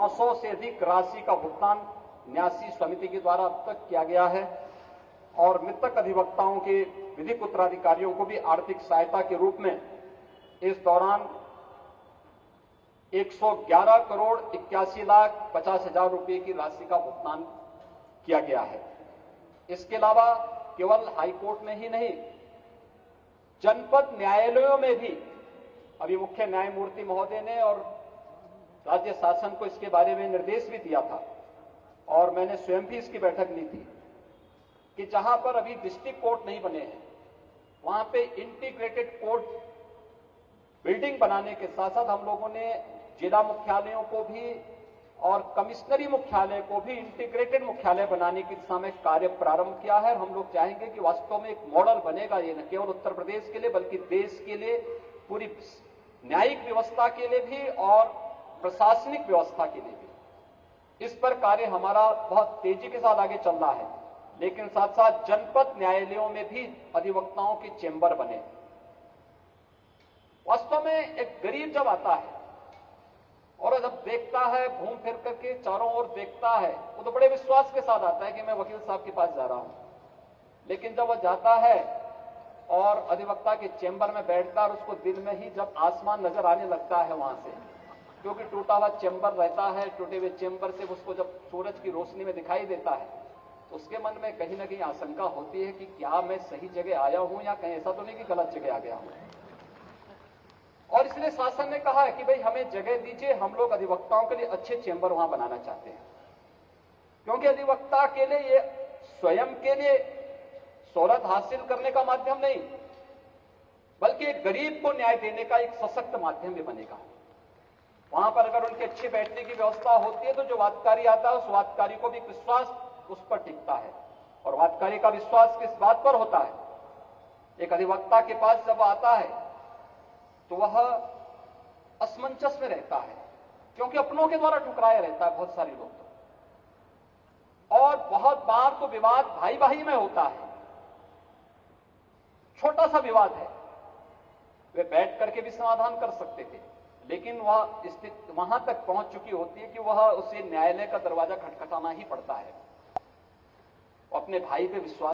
900 से अधिक राशि का भुगतान न्यासी समिति के द्वारा अब तक किया गया है और मृतक अधिवक्ताओं के विधिक उत्तराधिकारियों को भी आर्थिक सहायता के रूप में इस दौरान 111 करोड़ 81,50,000 रुपए की राशि का भुगतान किया गया है। इसके अलावा केवल हाईकोर्ट में ही नहीं, जनपद न्यायालयों में भी अभी मुख्य न्यायमूर्ति महोदय ने और राज्य शासन को इसके बारे में निर्देश भी दिया था और मैंने स्वयं भी इसकी बैठक ली थी कि जहां पर अभी डिस्ट्रिक्ट कोर्ट नहीं बने हैं वहां पे इंटीग्रेटेड कोर्ट बिल्डिंग बनाने के साथ साथ हम लोगों ने जिला मुख्यालयों को भी और कमिश्नरी मुख्यालय को भी इंटीग्रेटेड मुख्यालय बनाने की दिशा में कार्य प्रारंभ किया है। हम लोग चाहेंगे कि वास्तव में एक मॉडल बनेगा, ये न केवल उत्तर प्रदेश के लिए बल्कि देश के लिए, पूरी न्यायिक व्यवस्था के लिए भी और प्रशासनिक व्यवस्था के लिए भी। इस पर कार्य हमारा बहुत तेजी के साथ आगे चल रहा है, लेकिन साथ साथ जनपद न्यायालयों में भी अधिवक्ताओं के चेंबर बने। वास्तव में एक गरीब जब आता है और जब देखता है, घूम फिर करके चारों ओर देखता है, वो तो बड़े विश्वास के साथ आता है कि मैं वकील साहब के पास जा रहा हूं। लेकिन जब वह जाता है और अधिवक्ता के चेंबर में बैठता है और उसको दिन में ही जब आसमान नजर आने लगता है वहां से, क्योंकि टूटा हुआ चेंबर रहता है, टूटे हुए चेंबर से उसको जब सूरज की रोशनी में दिखाई देता है तो उसके मन में कहीं ना कहीं आशंका होती है कि क्या मैं सही जगह आया हूं या कहीं ऐसा तो नहीं कि गलत जगह आ गया हूं। और इसलिए शासन ने कहा है कि भाई हमें जगह दीजिए, हम लोग अधिवक्ताओं के लिए अच्छे चेंबर वहां बनाना चाहते हैं, क्योंकि अधिवक्ता के लिए ये स्वयं के लिए शोहरत हासिल करने का माध्यम नहीं, बल्कि एक गरीब को न्याय देने का एक सशक्त माध्यम भी बनेगा। वहां पर अगर उनके अच्छे बैठने की व्यवस्था होती है तो जो वादकारी आता है उस वादकारी को भी विश्वास उस पर टिकता है, और वादकारी का विश्वास किस बात पर होता है, एक अधिवक्ता के पास जब आता है तो वह असमंजस में रहता है, क्योंकि अपनों के द्वारा ठुकराया रहता है बहुत सारे लोग तो। और बहुत बार तो विवाद भाई भाई में होता है, छोटा सा विवाद है, वे बैठ करके भी समाधान कर सकते थे, लेकिन वह स्थिति वहां तक पहुंच चुकी होती है कि वह उसे न्यायालय का दरवाजा खटखटाना ही पड़ता है। अपने भाई पे विश्वास